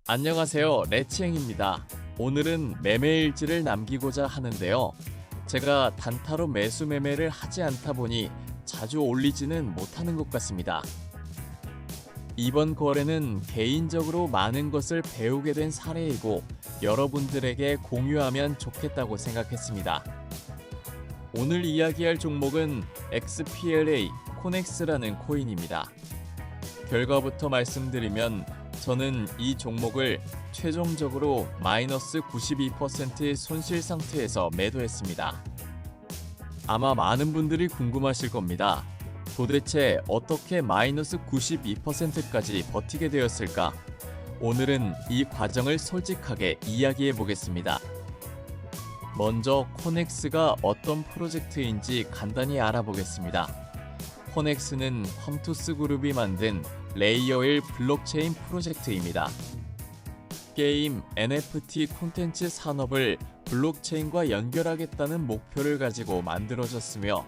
안녕하세요, 레치행입니다. 오늘은 매매일지를 남기고자 하는데요. 제가 단타로 매수 매매를 하지 않다 보니 자주 올리지는 못하는 것 같습니다. 이번 거래는 개인적으로 많은 것을 배우게 된 사례이고 여러분들에게 공유하면 좋겠다고 생각했습니다. 오늘 이야기할 종목은 XPLA 코넥스라는 코인입니다. 결과부터 말씀드리면 저는 이 종목을 최종적으로 마이너스 92%의 손실 상태에서 매도했습니다. 아마 많은 분들이 궁금하실 겁니다. 도대체 어떻게 마이너스 92%까지 버티게 되었을까? 오늘은 이 과정을 솔직하게 이야기해 보겠습니다. 먼저 코넥스가 어떤 프로젝트인지 간단히 알아보겠습니다. 코넥스는 컴투스 그룹이 만든 레이어 1 블록체인 프로젝트입니다. 게임, NFT 콘텐츠 산업을 블록체인과 연결하겠다는 목표를 가지고 만들어졌으며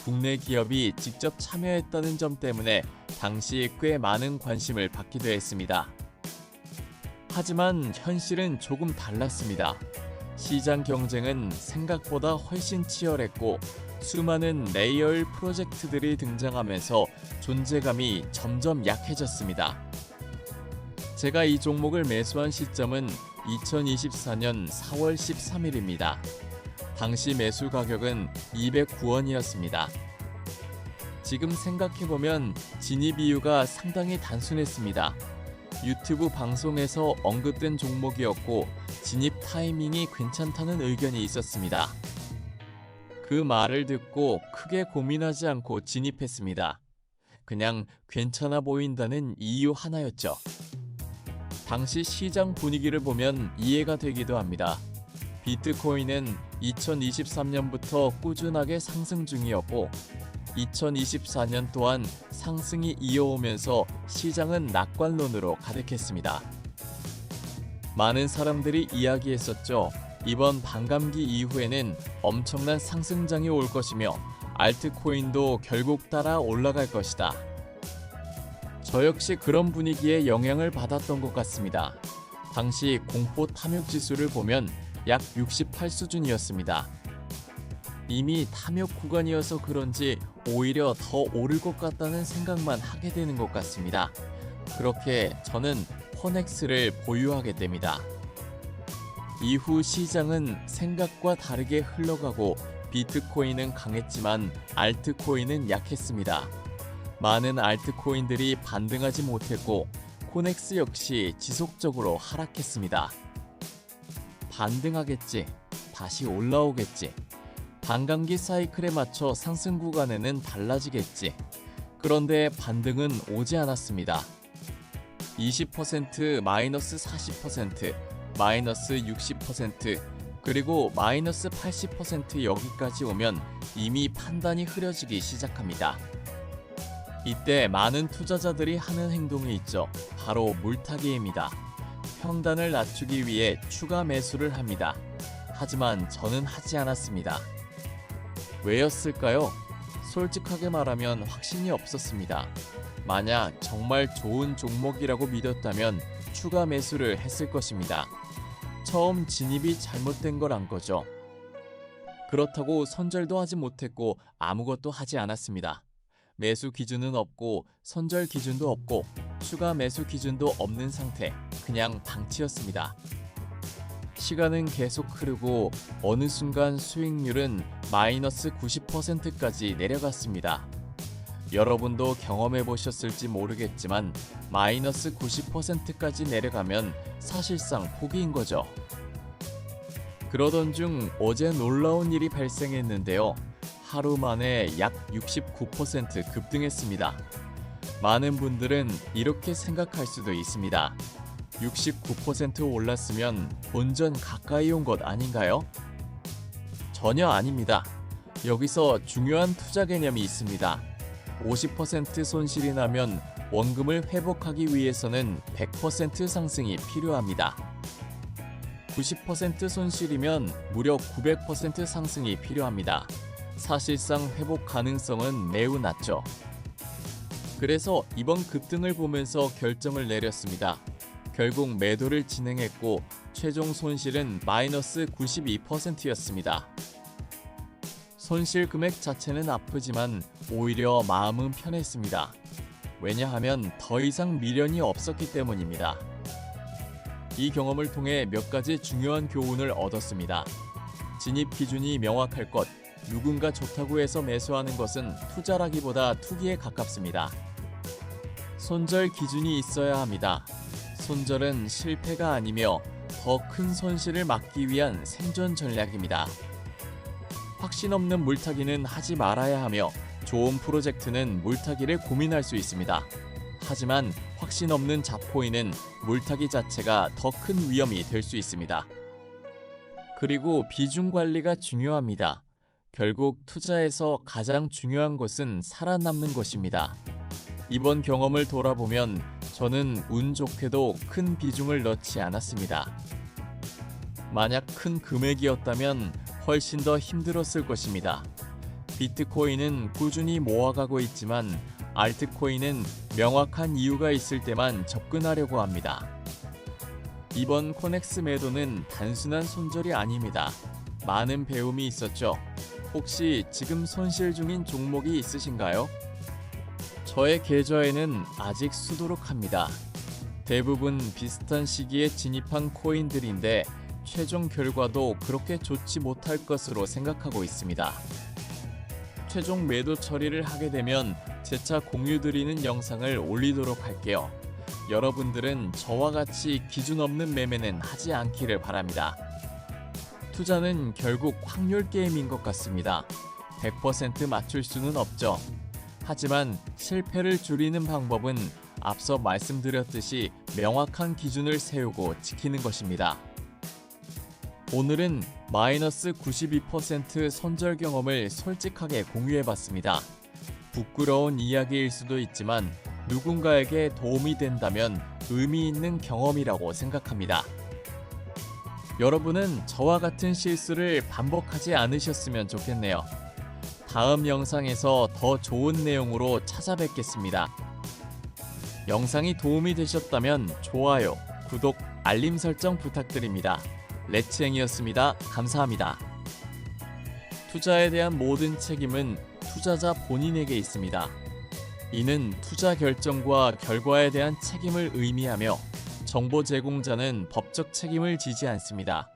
국내 기업이 직접 참여했다는 점 때문에 당시 꽤 많은 관심을 받기도 했습니다. 하지만 현실은 조금 달랐습니다. 시장 경쟁은 생각보다 훨씬 치열했고 수많은 레이어 1 프로젝트들이 등장하면서 존재감이 점점 약해졌습니다. 제가 이 종목을 매수한 시점은 2024년 4월 13일입니다. 당시 매수 가격은 209원이었습니다. 지금 생각해보면 진입 이유가 상당히 단순했습니다. 유튜브 방송에서 언급된 종목이었고 진입 타이밍이 괜찮다는 의견이 있었습니다. 그 말을 듣고 크게 고민하지 않고 진입했습니다. 그냥 괜찮아 보인다는 이유 하나였죠. 당시 시장 분위기를 보면 이해가 되기도 합니다. 비트코인은 2023년부터 꾸준하게 상승 중이었고 2024년 또한 상승이 이어오면서 시장은 낙관론으로 가득했습니다. 많은 사람들이 이야기했었죠. 이번 반감기 이후에는 엄청난 상승장이 올 것이며 알트코인도 결국 따라 올라갈 것이다. 저 역시 그런 분위기에 영향을 받았던 것 같습니다. 당시 공포 탐욕 지수를 보면 약 68 수준이었습니다. 이미 탐욕 구간이어서 그런지 오히려 더 오를 것 같다는 생각만 하게 되는 것 같습니다. 그렇게 저는 코넥스를 보유하게 됩니다. 이후 시장은 생각과 다르게 흘러가고 비트코인은 강했지만 알트코인은 약했습니다. 많은 알트코인들이 반등하지 못했고 코넥스 역시 지속적으로 하락했습니다. 반등하겠지, 다시 올라오겠지, 반감기 사이클에 맞춰 상승 구간에는 달라지겠지. 그런데 반등은 오지 않았습니다. 20%, 마이너스 40%, 마이너스 60%, 그리고 마이너스 80% 여기까지 오면 이미 판단이 흐려지기 시작합니다. 이때 많은 투자자들이 하는 행동이 있죠. 바로 물타기입니다. 평단을 낮추기 위해 추가 매수를 합니다. 하지만 저는 하지 않았습니다. 왜였을까요? 솔직하게 말하면 확신이 없었습니다. 만약 정말 좋은 종목이라고 믿었다면 추가 매수를 했을 것입니다. 처음 진입이 잘못된 거란 거죠. 그렇다고 손절도 하지 못했고 아무것도 하지 않았습니다. 매수 기준은 없고 손절 기준도 없고 추가 매수 기준도 없는 상태, 그냥 방치였습니다. 시간은 계속 흐르고 어느 순간 수익률은 마이너스 90%까지 내려갔습니다. 여러분도 경험해 보셨을지 모르겠지만 마이너스 90%까지 내려가면 사실상 포기인 거죠. 그러던 중 어제 놀라운 일이 발생했는데요. 하루 만에 약 69% 급등했습니다. 많은 분들은 이렇게 생각할 수도 있습니다. 69% 올랐으면 본전 가까이 온 것 아닌가요? 전혀 아닙니다. 여기서 중요한 투자 개념이 있습니다. 50% 손실이 나면 원금을 회복하기 위해서는 100% 상승이 필요합니다. 90% 손실이면 무려 900% 상승이 필요합니다. 사실상 회복 가능성은 매우 낮죠. 그래서 이번 급등을 보면서 결정을 내렸습니다. 결국 매도를 진행했고 최종 손실은 마이너스 92%였습니다. 손실 금액 자체는 아프지만 오히려 마음은 편했습니다. 왜냐하면 더 이상 미련이 없었기 때문입니다. 이 경험을 통해 몇 가지 중요한 교훈을 얻었습니다. 진입 기준이 명확할 것, 누군가 좋다고 해서 매수하는 것은 투자라기보다 투기에 가깝습니다. 손절 기준이 있어야 합니다. 손절은 실패가 아니며 더 큰 손실을 막기 위한 생존 전략입니다. 확신 없는 물타기는 하지 말아야 하며 좋은 프로젝트는 물타기를 고민할 수 있습니다. 하지만 확신 없는 자포인은 물타기 자체가 더 큰 위험이 될 수 있습니다. 그리고 비중 관리가 중요합니다. 결국 투자에서 가장 중요한 것은 살아남는 것입니다. 이번 경험을 돌아보면 저는 운 좋게도 큰 비중을 넣지 않았습니다. 만약 큰 금액이었다면 훨씬 더 힘들었을 것입니다. 비트코인은 꾸준히 모아가고 있지만 알트코인은 명확한 이유가 있을 때만 접근하려고 합니다. 이번 코넥스 매도는 단순한 손절이 아닙니다. 많은 배움이 있었죠. 혹시 지금 손실 중인 종목이 있으신가요? 저의 계좌에는 아직 수두룩합니다. 대부분 비슷한 시기에 진입한 코인들인데 최종 결과도 그렇게 좋지 못할 것으로 생각하고 있습니다. 최종 매도 처리를 하게 되면 재차 공유드리는 영상을 올리도록 할게요. 여러분들은 저와 같이 기준 없는 매매는 하지 않기를 바랍니다. 투자는 결국 확률 게임인 것 같습니다. 100% 맞출 수는 없죠. 하지만 실패를 줄이는 방법은 앞서 말씀드렸듯이 명확한 기준을 세우고 지키는 것입니다. 오늘은 마이너스 92% 손절 경험을 솔직하게 공유해봤습니다. 부끄러운 이야기일 수도 있지만 누군가에게 도움이 된다면 의미 있는 경험이라고 생각합니다. 여러분은 저와 같은 실수를 반복하지 않으셨으면 좋겠네요. 다음 영상에서 더 좋은 내용으로 찾아뵙겠습니다. 영상이 도움이 되셨다면 좋아요, 구독, 알림 설정 부탁드립니다. 레츠행이었습니다. 감사합니다. 투자에 대한 모든 책임은 투자자 본인에게 있습니다. 이는 투자 결정과 결과에 대한 책임을 의미하며 정보 제공자는 법적 책임을 지지 않습니다.